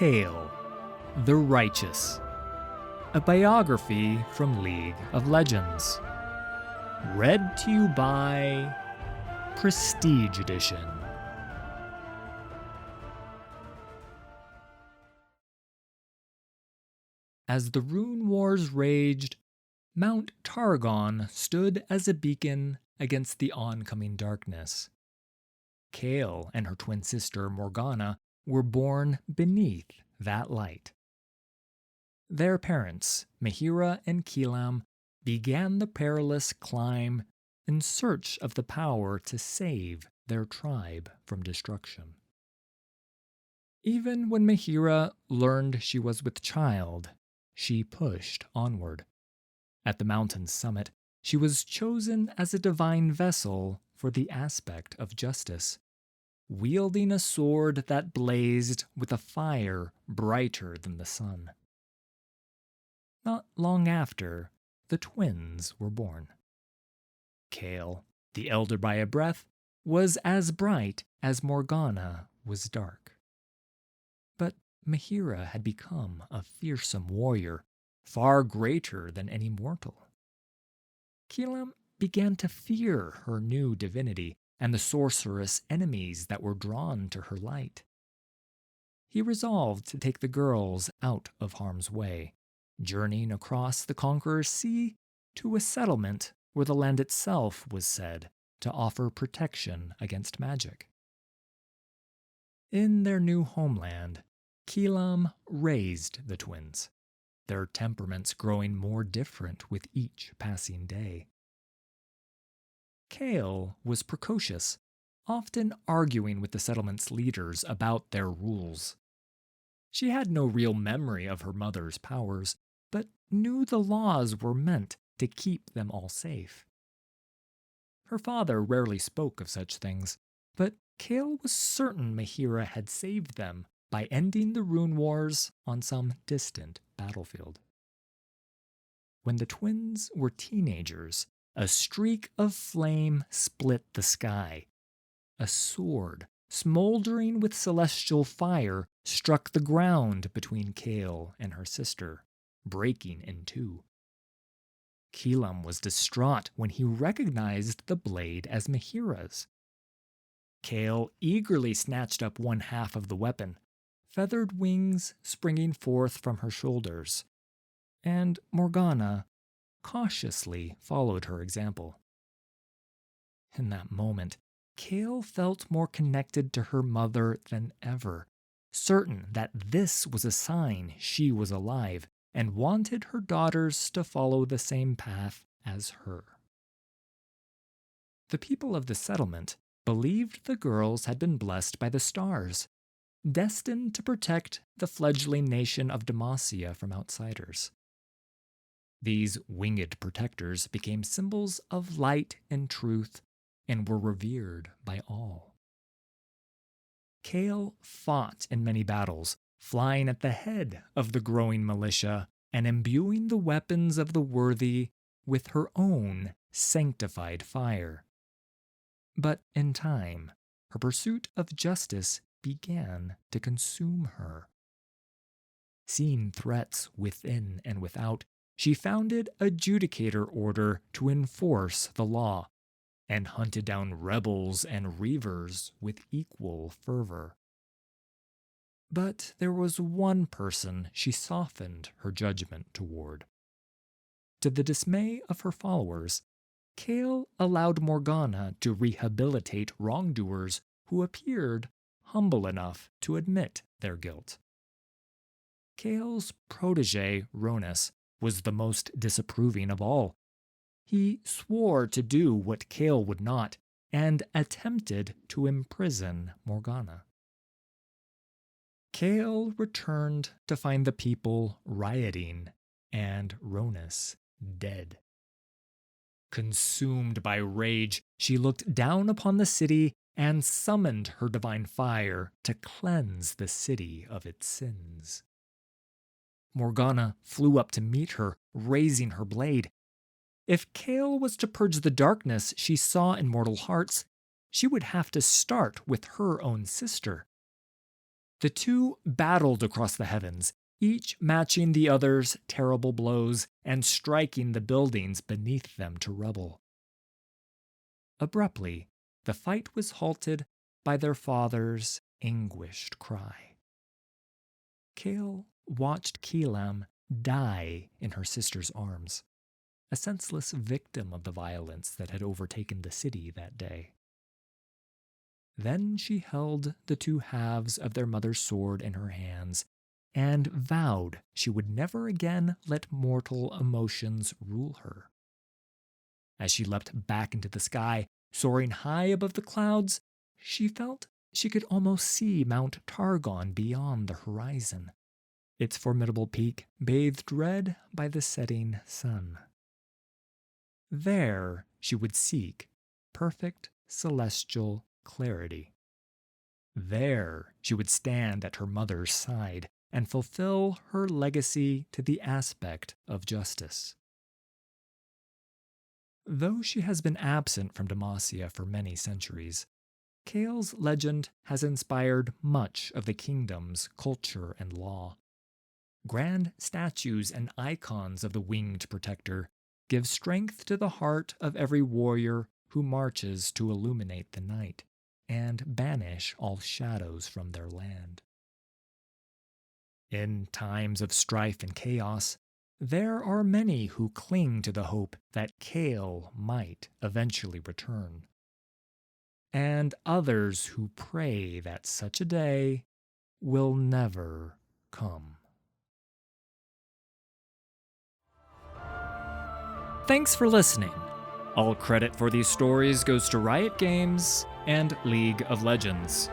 Kayle, the Righteous, a biography from League of Legends. Read to you by Prestige Edition. As the Rune Wars raged, Mount Targon stood as a beacon against the oncoming darkness. Kayle and her twin sister Morgana were born beneath that light. Their parents, Mehira and Keelam, began the perilous climb in search of the power to save their tribe from destruction. Even when Mehira learned she was with child, she pushed onward. At the mountain's summit, she was chosen as a divine vessel for the aspect of justice, wielding a sword that blazed with a fire brighter than the sun. Not long after, the twins were born. Kayle, the elder by a breath, was as bright as Morgana was dark. But Mehira had become a fearsome warrior, far greater than any mortal. Keelam began to fear her new divinity and the sorceress enemies that were drawn to her light. He resolved to take the girls out of harm's way, journeying across the Conqueror's Sea to a settlement where the land itself was said to offer protection against magic. In their new homeland, Keelam raised the twins, their temperaments growing more different with each passing day. Kayle was precocious, often arguing with the settlement's leaders about their rules. She had no real memory of her mother's powers, but knew the laws were meant to keep them all safe. Her father rarely spoke of such things, but Kayle was certain Mehira had saved them by ending the Rune Wars on some distant battlefield. When the twins were teenagers, a streak of flame split the sky. A sword, smoldering with celestial fire, struck the ground between Kayle and her sister, breaking in two. Keelam was distraught when he recognized the blade as Mehira's. Kayle eagerly snatched up one half of the weapon, feathered wings springing forth from her shoulders, and Morgana cautiously followed her example. In that moment, Kayle felt more connected to her mother than ever, certain that this was a sign she was alive and wanted her daughters to follow the same path as her. The people of the settlement believed the girls had been blessed by the stars, destined to protect the fledgling nation of Demacia from outsiders. These winged protectors became symbols of light and truth and were revered by all. Kayle fought in many battles, flying at the head of the growing militia and imbuing the weapons of the worthy with her own sanctified fire. But in time, her pursuit of justice began to consume her. Seeing threats within and without, she founded a judicator order to enforce the law, and hunted down rebels and reavers with equal fervor. But there was one person she softened her judgment toward. To the dismay of her followers, Kayle allowed Morgana to rehabilitate wrongdoers who appeared humble enough to admit their guilt. Kayle's protege, Ronus, was the most disapproving of all. He swore to do what Kayle would not, and attempted to imprison Morgana. Kayle returned to find the people rioting and Ronus dead. Consumed by rage, she looked down upon the city and summoned her divine fire to cleanse the city of its sins. Morgana flew up to meet her, raising her blade. If Kayle was to purge the darkness she saw in mortal hearts, she would have to start with her own sister. The two battled across the heavens, each matching the other's terrible blows and striking the buildings beneath them to rubble. Abruptly, the fight was halted by their father's anguished cry. Kayle watched Kayle die in her sister's arms, a senseless victim of the violence that had overtaken the city that day. Then she held the two halves of their mother's sword in her hands and vowed she would never again let mortal emotions rule her. As she leapt back into the sky, soaring high above the clouds, she felt she could almost see Mount Targon beyond the horizon, its formidable peak bathed red by the setting sun. There she would seek perfect celestial clarity. There she would stand at her mother's side and fulfill her legacy to the aspect of justice. Though she has been absent from Demacia for many centuries, Kayle's legend has inspired much of the kingdom's culture and law. Grand statues and icons of the winged protector give strength to the heart of every warrior who marches to illuminate the night and banish all shadows from their land. In times of strife and chaos, there are many who cling to the hope that Kayle might eventually return, and others who pray that such a day will never come. Thanks for listening. All credit for these stories goes to Riot Games and League of Legends.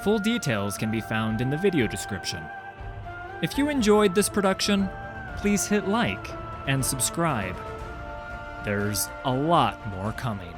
Full details can be found in the video description. If you enjoyed this production, please hit like and subscribe. There's a lot more coming.